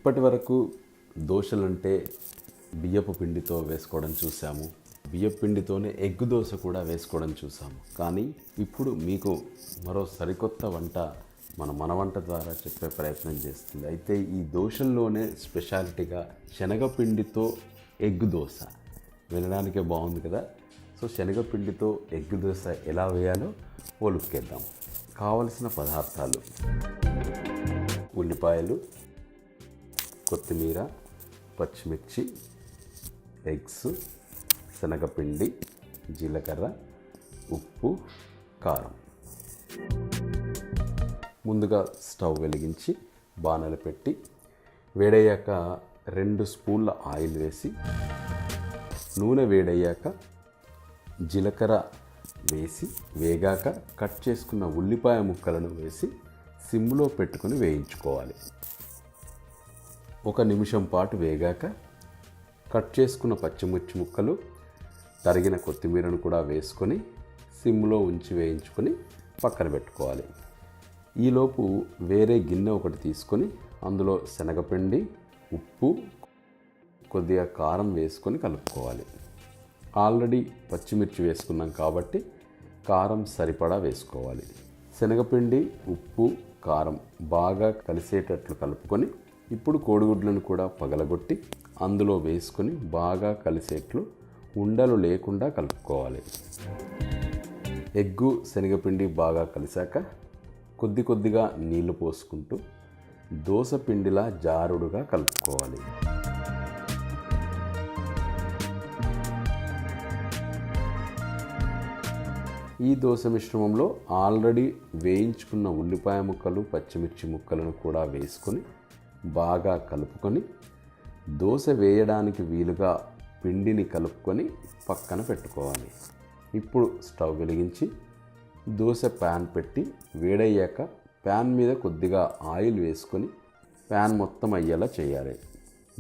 ఇప్పటి వరకు దోశలంటే బియ్యపు పిండితో వేసుకోవడం చూసాము, బియ్యపు పిండితోనే ఎగ్ దోశ కూడా వేసుకోవడం చూసాము. కానీ ఇప్పుడు మీకు మరో సరికొత్త వంట మన వంట ద్వారా చెప్పే ప్రయత్నం చేస్తుంది. అయితే ఈ దోశల్లోనే స్పెషాలిటీగా శనగపిండితో ఎగ్ దోశ వినడానికే బాగుంది కదా. సో శనగపిండితో ఎగ్ దోశ ఎలా వేయాలో ఓ లుక్ వేద్దాం. కావలసిన పదార్థాలు: ఉల్లిపాయలు, కొత్తిమీర, పచ్చిమిర్చి, ఎగ్స్, శనగపిండి, జీలకర్ర, ఉప్పు, కారం. ముందుగా స్టవ్ వెలిగించి బాణలు పెట్టి వేడయ్యాక 2 స్పూన్ల ఆయిల్ వేసి, నూనె వేడయ్యాక జీలకర్ర వేసి వేగాక కట్ చేసుకున్న ఉల్లిపాయ ముక్కలను వేసి సిమ్లో పెట్టుకొని వేయించుకోవాలి. 1 నిమిషం పాటు వేగాక కట్ చేసుకున్న పచ్చిమిర్చి ముక్కలు, తరిగిన కొత్తిమీరను కూడా వేసుకొని సిమ్లో ఉంచి వేయించుకొని పక్కన పెట్టుకోవాలి. ఈలోపు వేరే గిన్నె ఒకటి తీసుకొని అందులో శనగపిండి, ఉప్పు, కొద్దిగా కారం వేసుకొని కలుపుకోవాలి. ఆల్రెడీ పచ్చిమిర్చి వేసుకున్నాం కాబట్టి కారం సరిపడా వేసుకోవాలి. శనగపిండి, ఉప్పు, కారం బాగా కలిసేటట్లు కలుపుకొని ఇప్పుడు కోడిగుడ్లను కూడా పగలగొట్టి అందులో వేసుకొని బాగా కలిసేట్లు ఉండలు లేకుండా కలుపుకోవాలి. ఎగ్గు, శనగపిండి బాగా కలిసాక కొద్దిగా నీళ్లు పోసుకుంటూ దోశ పిండిలా జారుడుగా కలుపుకోవాలి. ఈ దోశ మిశ్రమంలో ఆల్రెడీ వేయించుకున్న ఉల్లిపాయ ముక్కలు, పచ్చిమిర్చి ముక్కలను కూడా వేసుకొని బాగా కలుపుకొని దోశ వేయడానికి వీలుగా పిండిని కలుపుకొని పక్కన పెట్టుకోవాలి. ఇప్పుడు స్టవ్ వెలిగించి దోశ ప్యాన్ పెట్టి వేడయ్యాక ప్యాన్ మీద కొద్దిగా ఆయిల్ వేసుకొని ప్యాన్ మొత్తం అయ్యేలా చేయాలి.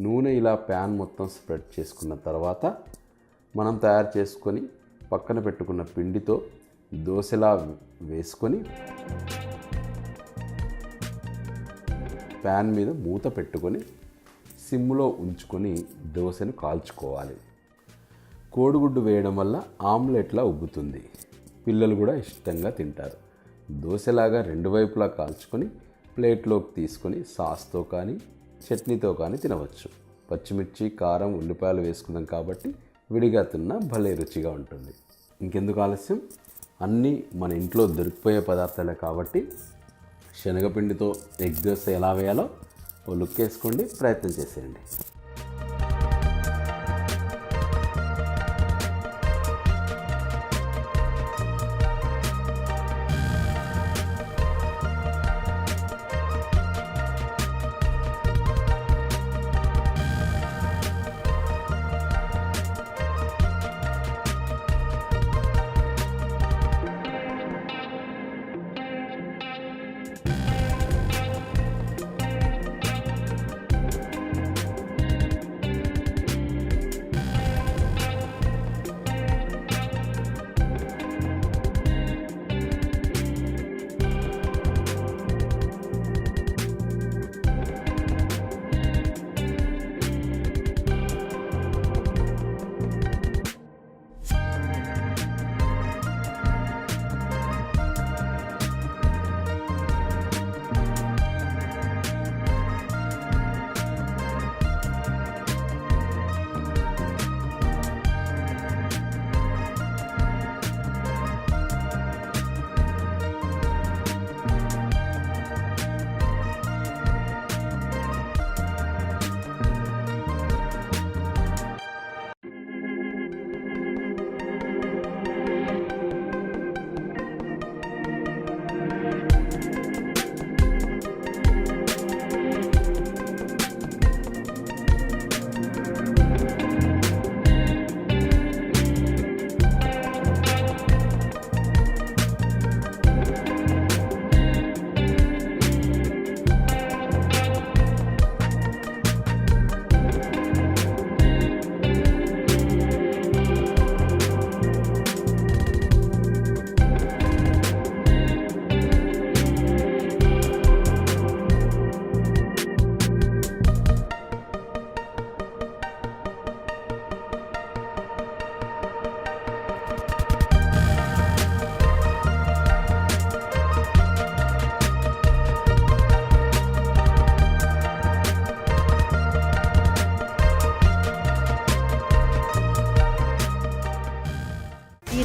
నూనె ఇలా ప్యాన్ మొత్తం స్ప్రెడ్ చేసుకున్న తర్వాత మనం తయారు చేసుకొని పక్కన పెట్టుకున్న పిండితో దోశలా వేసుకొని ప్యాన్ మీద మూత పెట్టుకొని సిమ్లో ఉంచుకొని దోశను కాల్చుకోవాలి. కోడిగుడ్డు వేయడం వల్ల ఆమ్లెట్లా ఉబ్బుతుంది, పిల్లలు కూడా ఇష్టంగా తింటారు. దోశలాగా 2 వైపులా కాల్చుకొని ప్లేట్లోకి తీసుకొని సాస్తో కానీ చట్నీతో కానీ తినవచ్చు. పచ్చిమిర్చి, కారం, ఉల్లిపాయలు వేసుకున్నాం కాబట్టి విడిగా తిన్నా భలే రుచిగా ఉంటుంది. ఇంకెందుకు ఆలస్యం, అన్నీ మన ఇంట్లో దొరికిపోయే పదార్థాలే కాబట్టి శనగపిండితో ఎగ్ దోశ ఎలా వేయాలో ఓ లుక్ వేసుకోండి, ప్రయత్నం చేసేయండి.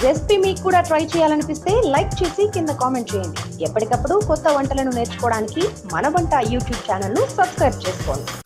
రెసిపీ మీకు కూడా ట్రై చేయాలనిపిస్తే లైక్ చేసి కింద కామెంట్ చేయండి. ఎప్పటికప్పుడు కొత్త వంటలను నేర్చుకోవడానికి మన వంట యూట్యూబ్ ఛానల్ను సబ్స్క్రైబ్ చేసుకోండి.